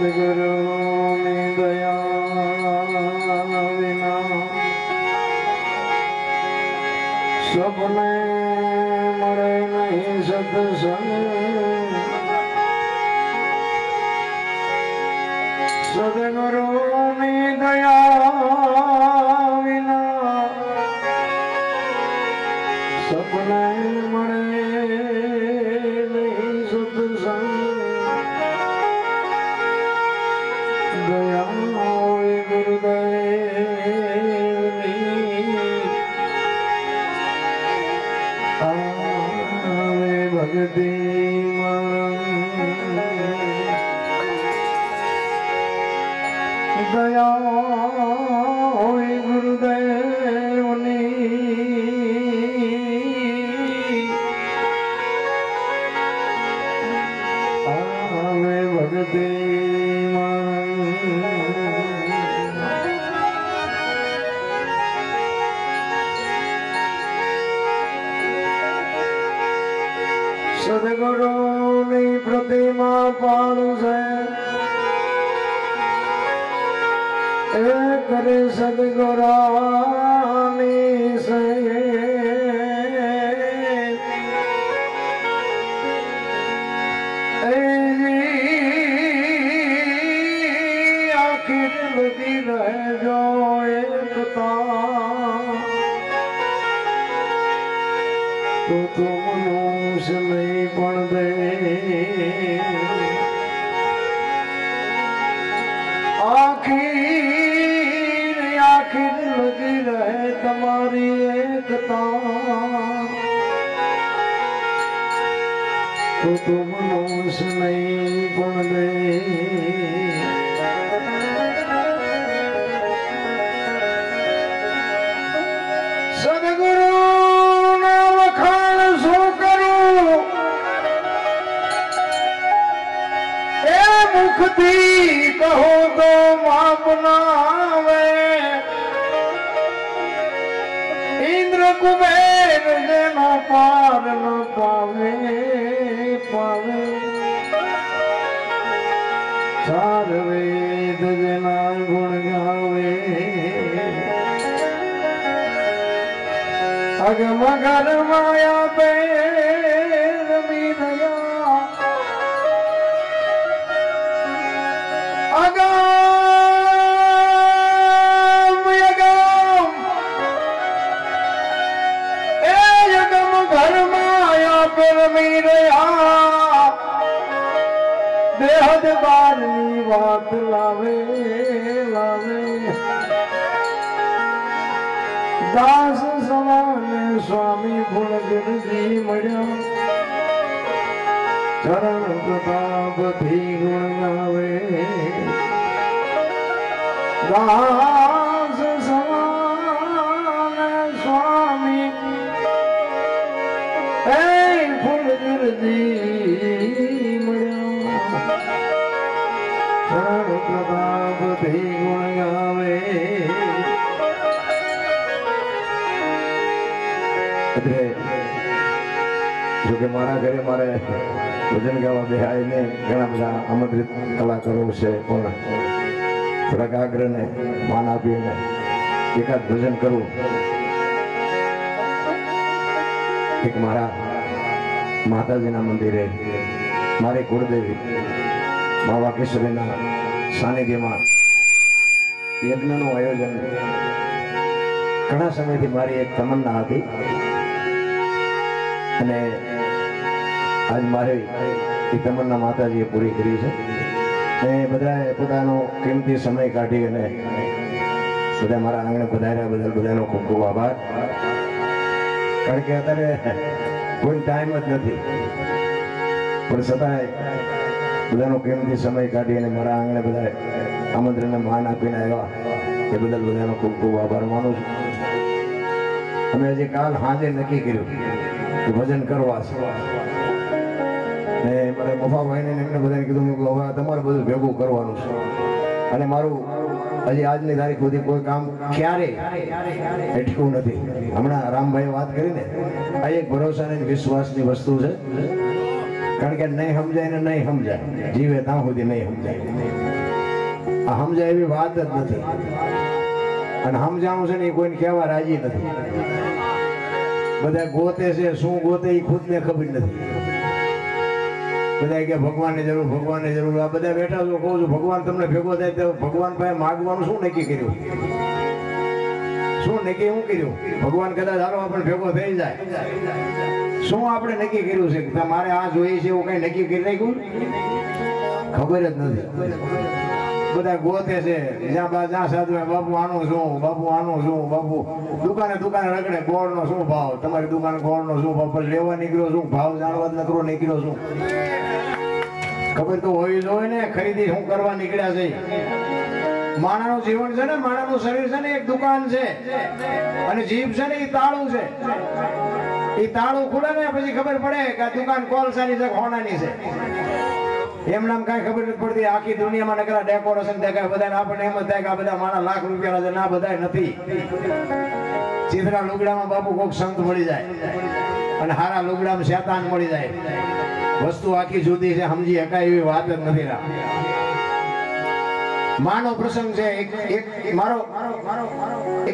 સદગુરુ ની દયા વિના સપને મળે નહીં સત્સંગ સદગુરુ ની દયા વિના સપને મળે નહીં સત્સંગ દયા હોય ગુરુદેવની આવે ભક્તિ દયા હોય ગુરુદેવની આવે ભક્તિ સદગુરુ ની પ્રતિમા પાડશે એ કરે સદગુરાની સે આખિર લગી રહેજો એકતા તો મનુષ્ય નહીં પણ દે આખિર લગી રહે તમારી એકતા તો મનુષ્ય નહીં પણ દે સદગુરુ મુખથી કહો તો માપ ના આવે ઇન્દ્ર કુબેર જેનો પાર ન પાવે પાવે ચાર વેદ જેના ગુણ ગાવે અગમ ઘર માયા પે રમી દયા અગમ યગમ એ યગમ ઘર માયા પે રમી રહ્યા બેહદ બારની વાત લાવે લાવે દાસ સમાને સ્વામી ફૂલગીરજી મળ્યા ચરણ પ્રતાપથી ગુણ ગાવે દાસ સમાને સ્વામી હે ફૂલગીરજી મળ્યા ચરણ પ્રતાપથી ગુણ ગાવે જોકે મારા ઘરે મારે ભજન ગાવા બેહાઈને ઘણા બધા આમંત્રિત કલાકારો છે પણ થોડાક આગ્રહને માન આપીને એકાદ ભજન કરવું એક મારા માતાજીના મંદિરે મારી કુળદેવી મા વાકેશ્વરીના સાનિધ્યમાં યજ્ઞનું આયોજન ઘણા સમયથી મારી એક તમન્ના હતી અને આજ મારી એ તમન્ના માતાજીએ પૂરી કરી છે અને બધાએ પોતાનો કિંમતી સમય કાઢી અને બધા મારા આંગણે પધાર્યા બદલ બધાનો ખૂબ ખૂબ આભાર કારણ કે અત્યારે કોઈ ટાઈમ જ નથી પણ છતાંય બધાનો કિંમતી સમય કાઢી અને મારા આંગણે બધાએ આમંત્રણને માન આપીને આવ્યા એ બદલ બધાનો ખૂબ ખૂબ આભાર માનું છું અમે હજી કાલ સાંજે નક્કી કર્યું કે ભજન કરવા છે ને મારે મફાભાઈને એમને બધાને કીધું હવે તમારે બધું ભેગું કરવાનું છે અને મારું હજી આજની તારીખ સુધી કોઈ કામ ક્યારે અટક્યું નથી હમણાં રામભાઈ વાત કરીને આ એક ભરોસાની વિશ્વાસની વસ્તુ છે કારણ કે નહીં સમજાય ને નહીં સમજાય, જીવે ત્યાં સુધી નહીં સમજાય. આ સમજાય એવી વાત જ નથી, અને સમજાવું છે ને એ કોઈને કહેવા રાજી નથી. બધા ગોતે છે, શું ગોતે એ ખુદને ખબર નથી. બધા કે ભગવાનની જરૂર, ભગવાનની જરૂર. આ બધા બેઠા છો, કહું છું ભગવાન તમને ભેગો થાય તો ભગવાન પાસે માગવાનું શું નક્કી કર્યું? શું નક્કી શું કર્યું? ભગવાન કદાચ હારો આપણે ભેગો થઈ જાય, શું આપણે નક્કી કર્યું છે કે મારે આ જોઈએ છે એવું કઈ નક્કી કરી નાખ્યું? ખબર જ નથી. બધા ગોતે છે, જ્યાં સાધુ બાપુ આનું શું, બાપુ આનું શું, બાપુ દુકાને રગડે ગોળ નો શું ભાવ, તમારી દુકાન ગોળ નો શું ભાવ, પણ લેવા નીકળ્યો શું ભાવ જાણવા નકરો નીકળ્યો શું? ખબર તો હોવી જોઈએ ને, ખરીદી શું કરવા નીકળ્યા છે. માણાનું જીવન છે ને, માણાનું શરીર છે ને એક દુકાન છે, અને જીભ છે ને એ તાળું છે. એ તાળું ખુલે ને પછી ખબર પડે કે આ દુકાન કોલસાની છે, હોનાની છે. એમ નામ કઈ ખબર નથી પડતી. આખી દુનિયામાં નકરા ડેકોરેશન દેખાય, બધા આપણને એમ જ થાય કે આ બધા માણા લાખ રૂપિયા છે. ના, બધા નથી. ચીથરા લુગડામાં બાપુ કોક સંત મળી જાય, અને હારા લુગડામાં શેતાન મળી જાય. વસ્તુ આખી જુદી છે, સમજી શકાય એવી વાત જ નથી. માનો પ્રસંગ છે એક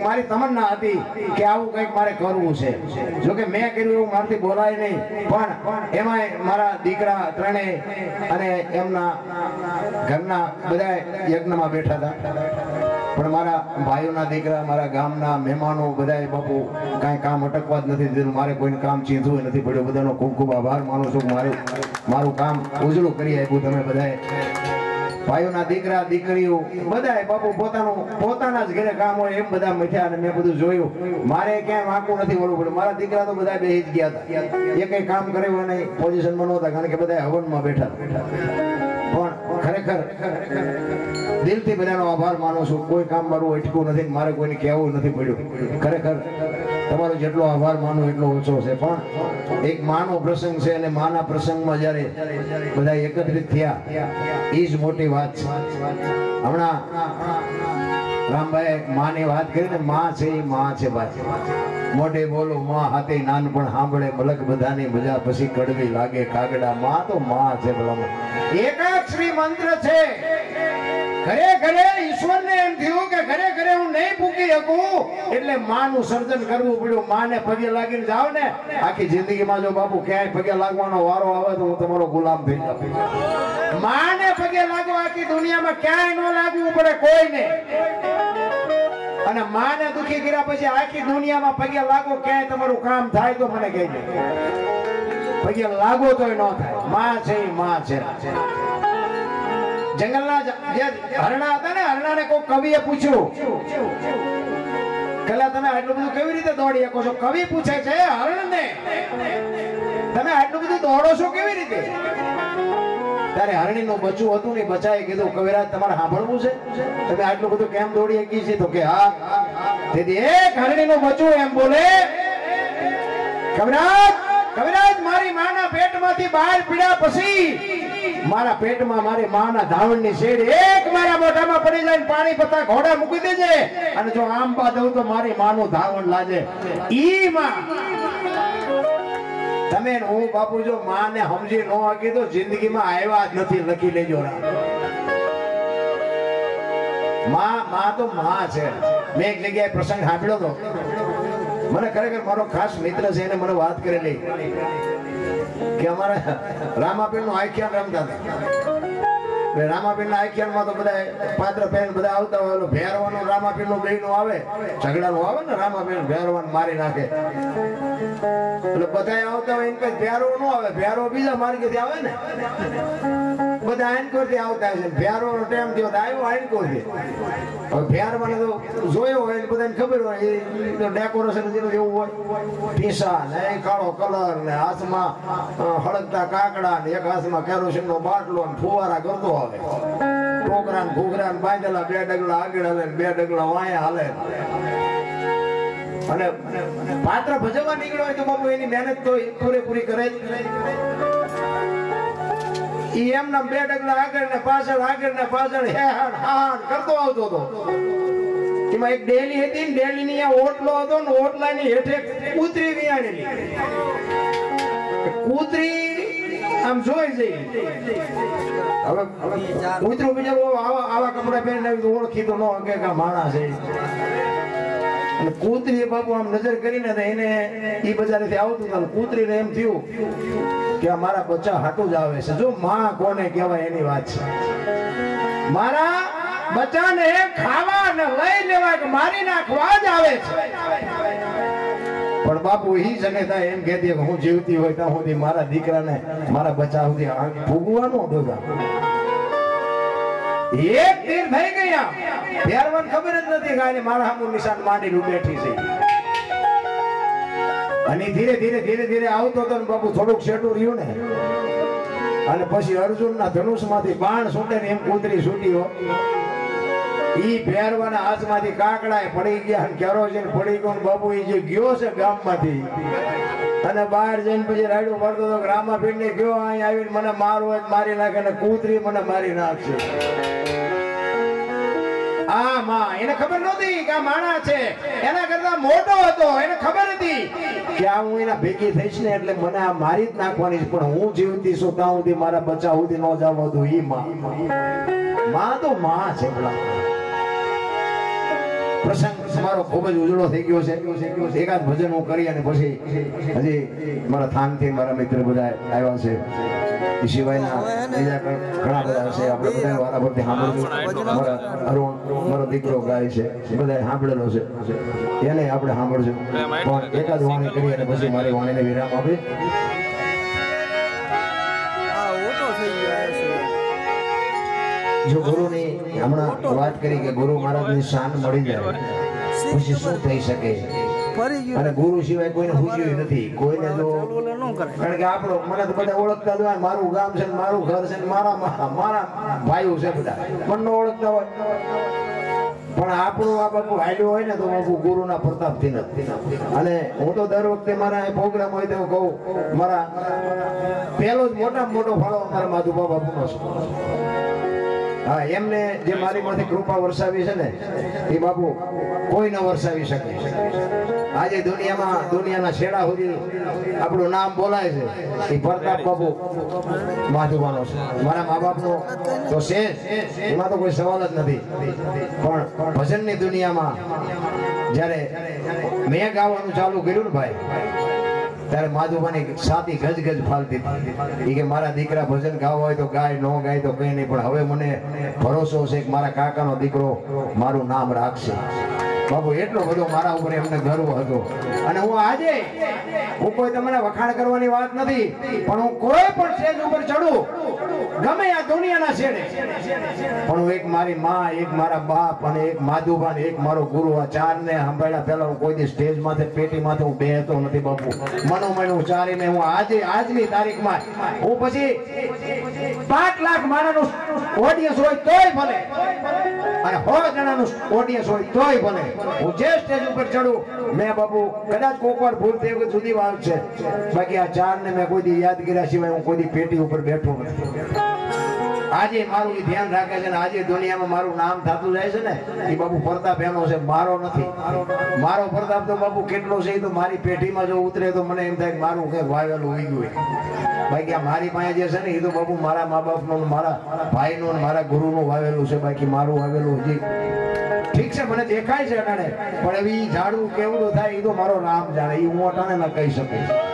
મારી તમન્ના હતી કે આવું કંઈક મારે કરવું છે. જોકે મેં કર્યું એવું મારાથી બોલાય નહીં, પણ એમાં મારા દીકરા ત્રણેય અને એમના ઘરના બધા યજ્ઞમાં બેઠા હતા. પણ મારા ભાઈઓના દીકરા, મારા ગામના મહેમાનો બધા બાપુ કાંઈ કામ અટકવા જ નથી દીધું. મારે કોઈને કામ ચીંધવું નથી પડ્યું. બધાનો ખૂબ ખૂબ આભાર માનું છું. મારું કામ ઉજળું કરી આપ્યું તમે બધાએ. ભાઈઓના દીકરા દીકરીઓ બધા બાપુ પોતાના જ ઘરે કામ હોય એમ બધા મઠ્યા, અને મેં બધું જોયું. મારે ક્યાંય વાંકું નથી વળવું પડ્યું. મારા દીકરા તો બધા બેહી જ ગયા હતા, એ કઈ કામ કરે નહીં, પોઝિશનમાં નહોતા, કારણ કે બધા હવનમાં બેઠા. પણ ખરેખર દિલથી બધાનો આભાર માનું છું. કોઈ કામ મારું અટકું નથી, મારે કોઈને કહેવું નથી પડ્યું. ખરેખર તમારો જેટલો આભાર માનું એટલો ઓછો છે. પણ એક માનો પ્રસંગ છે, અને માના પ્રસંગમાં જયારે બધા એકત્રિત થયા એ જ મોટી વાત છે. હમણાં રામભાઈ માની વાત કરી ને, માં છે એ માં છે ભાઈ. મોઢે બોલો માં, હાથે નાનપણ સાંભળે મલક બધાની મજા, પછી કડવી લાગે કાગડા. માં તો માં છે. ભલામાં એકાક્ષરી મંત્ર છે. ઘરે ઘરે ઈશ્વરને એમ થયું કે ઘરે ઘરે હું નહીં પૂકી શકું, એટલે માનું સર્જન કરવું પડ્યું. માને પગે લાગીને જાવ ને, આખી જિંદગીમાં જો બાપુ ક્યાંય પગે લાગવાનો વારો આવે તો હું તમારો ગુલામ થઈ જાઉં. માને પગે લાગો, આખી દુનિયામાં ક્યાંય ન લાગવું પડે કોઈને. અને માને દુખી કર્યા પછી આખી દુનિયામાં પગે લાગો, ક્યાંય તમારું કામ થાય તો મને કહેજો. પગે લાગો તોય ન થાય. માં છે એ માં છે. જંગલના જે હરણા હતા ને, હરણાને કોઈ કવિએ પૂછ્યું, કલા તમે આટલું બધું કેવી રીતે દોડી શકો છો? કવિ પૂછે છે હરણને, તમે આટલું બધું દોડો છો કેવી રીતે? ત્યારે હરણીનું બચ્ચું હતું ને, બચાએ કીધું કવિરાજ તમારે સાંભળવું છે, તમે આટલું બધું કેમ દોડી શકી છે? તો કે હા. તેથી એક હરણીનું બચ્ચું એમ બોલે, કવિરાજ મારી માના પેટમાંથી બહાર પીડ્યા પછી મારા પેટમાં મારી માના ધાવણની શેડ એક મારા મોઢામાં પડી જાય, પાણી પતા ઘોડા મૂકી દેજે, અને જો આંબા દઉં તો મારી માનું ધાવણ લાજે. ઈ માં તમે હું બાપુ જો માને સમજી ન હકી તો જિંદગીમાં આવ્યા જ નથી. લખી લેજો. માં તો માં છે. મેં એક જગ્યાએ પ્રસંગ સાંભળ્યો હતો. મને ખરેખર મારો ખાસ મિત્ર છે, એને મને વાત કરેલી કે અમારા રામાપીર નું આખ્યાન રમતા હતા. રામાપીર ના આખ્યાન માં તો બધા પાત્ર પહેરીને બધા આવતા હોય. ભેરવાનું રામાપીર નું બે નું આવે, ઝઘડાનું આવે ને, રામાપીર ભેરવાન મારી નાખે. એટલે બધા આવતા હોય, કઈ ભેરો ન આવે, ભેરો બીજા માર્ગેથી આવે ને, બધા આઈનકોર થી આવતા છે. ભેરો નો ટાઈમ થયો આવ્યો આઈનકોર થી. હવે ભેરવાને તો જોયો હોય, બધાને ખબર હોય એ ડેકોરેશન જેવું હોય, પીસા ને કાળો કલર ને, હાથમાં હળગતા કાકડા ને, એક હાથમાં કેરોસીન નો બાટલો ને, ફુવારા કરતો આવે. ટોકરા ને ઘૂઘરા ને બાંધેલા, 2 ડગલા આગળ હાલે, 2 ડગલા વાયા હાલે. અને પાત્ર ભજવવા નીકળ્યો હોય તો બાપુ એની મહેનત તો પૂરેપૂરી કરે જ. એમના 2 ડગલા આગળ ને પાછળ હે હાડ કરતો આવતો હતો. એમાં એક ડેલી હતી ને, ડેલી ની ઓટલો હતો ને, ઓટલા ની હેઠે કૂતરી વિયાણેલી. કૂતરી આમ જોઈ જઈ હવે કૂતરું બિચારો આવા કપડા પહેરીને આવી તો ઓળખી તો ન કે માણસ છે અને કૂતરી બાપુ આમ નજર કરીને એને ઈ બજારેથી આવતું હતું કૂતરીને એમ થયું કે આ મારા બચ્ચા હાટું જ આવે છે જો માં કોને કહેવાય એની વાત છે મારા બચ્ચાને ખાવા ને લઈ લેવા કે મારી નાખવા જ આવે છે પણ બાપુ ઈ જનેતા એમ કહેતી કે હું જીવતી હોય ત્યાં સુધી મારા દીકરાને મારા બચ્ચા સુધી ભૂગવાનું ડોગા એક તીર થઈ ગયા ત્યારબાદ ખબર જ નથી કે મારા સામું નિશાન માંડીને બેઠી છે અને ધીરે ધીરે આવતો હતો ને બાપુ થોડુંક શેટું રહ્યું ને અને પછી અર્જુનના ધનુષમાંથી બાણ છૂટે ને એમ કૂતરી છૂટી ઈ ભેરવાના હાથમાંથી કાકડાએ પડી ગયા અને કેરોસીન પડી ગયો બાપુ ઈ જે ગયો છે ગામમાંથી અને બહાર જઈને પછી રાડું પડતો હતો રામાપીર ને ગયો અહીં આવીને મને મારવો મારી નાખે ને કૂતરી મને મારી નાખશે આ માં એને ખબર નહોતી કે આ માણા છે એના કરતા મોટો હતો એને ખબર હતી કે આ હું એના ભેગી થઈશ ને એટલે મને આ મારી જ નાખવાની છે પણ હું જીવતી છું ત્યાં સુધી મારા બચ્ચા સુધી ન જવા દઉં ઈ માં તો માં છે પેલા પ્રસંગ મારો ખૂબ જ ઉજળો થઈ ગયો છે એકાદ ભજન હું કરી અને પછી હજી મારા થાનથી મારા મિત્ર બધા આવ્યા છે એ સિવાયના બીજા ઘણા બધા હશે આપણે બધા વારા પરથી સાંભળ્યું મારા અરુણ મારો દીકરો ગાય છે બધા સાંભળેલો છે એને આપણે સાંભળશું પણ એકાદ વાણી કરી અને પછી મારી વાણીને વિરામ આપી જો ગુરુની હમણાં વાત કરી કે ગુરુ મહારાજની શાન મળી જાય પછી શું થઈ શકે અને ગુરુ સિવાય કોઈને પૂછ્યું નથી કોઈને જો કારણ કે આપણો મને તો બધા ઓળખતા હોય મારું ગામ છે મારું ઘર છે મારા ભાઈઓ છે બધા પણ ઓળખતા હોય પણ આપણું આ બાપુ હાલ્યું હોય ને તો બાપુ ગુરુના પ્રતાપથી નથી અને હું તો દર વખતે મારા પ્રોગ્રામ હોય તો કહું મારા પહેલો જ મોટામાં મોટો ફાળો અમારા માધુબા બાપુનો છે હા એમને જે મારી માંથી કૃપા વરસાવી છે ને એ બાપુ કોઈ ન વરસાવી શકે આજે દુનિયાના છેડા સુધી આપણું નામ બોલાય છે એ પ્રતાપ બાપુ માધુબાનો છે મારા મા બાપનો તો છે એમાં તો કોઈ સવાલ જ નથી પણ ભજનની દુનિયામાં જ્યારે મેં ગાવાનું ચાલુ કર્યું ને ભાઈ ત્યારે માધુબાની સાતી ગજ ફાલતી હતી કે મારા દીકરા ભજન ગાવા હોય તો ગાય ન ગાય તો કઈ નહીં પણ હવે મને ભરોસો છે કે મારા કાકાનો દીકરો મારું નામ રાખશે બાપુ એટલો બધો મારા ઉપર એમને ગર્વ હતો અને હું આજે હું કોઈ તમને વખાણ કરવાની વાત નથી પણ હું કોઈ પણ સ્ટેજ ઉપર ચડું ગમે આ દુનિયાના છેડે પણ હું એક મારી માં એક મારા બાપ અને એક માધુબા એક મારો ગુરુ આ ચારને સંભાળ્યા પહેલા હું કોઈ દી સ્ટેજ માથે પેટી માથે હું બેહતો નથી બાપુ મનોમય હું ચારીને હું આજની તારીખમાં હું પછી 5 લાખ માણસનું ઓડિયન્સ હોય તોય ભલે અને 100 જણાનું ઓડિયન્સ હોય તોય ભલે હું જે સ્ટેજ ઉપર ચડું મેં બાપુ કદાચ કોકવાર ભૂલ થઈ વખત સુધી વાત છે બાકી આ ચારને મેં કોઈ દી યાદ કર્યા સિવાય હું કોઈ દી પેટી ઉપર બેઠો નથી આજે મારું ધ્યાન રાખે છે ને આજે દુનિયામાં મારું નામ થતું જાય છે ને એ બાપુ પ્રતાપ એનો છે મારો નથી મારો પ્રતાપ તો બાપુ કેટલો છે તો મારી પેઢીમાં જો ઉતરે તો મને એમ થાય કે મારું કઈ વાવેલું ઉઈ ગયું બાકી આ મારી પાસે જે છે ને એ તો બાપુ મારા મા બાપનું મારા ભાઈનું મારા ગુરુનું વાવેલું છે બાકી મારું વાવેલું હજી ઠીક છે મને દેખાય છે અટાણે પણ હવે ઝાડવું કેવડું થાય એ તો મારો રામ જાણે એ હું અટાણે ના કહી શકું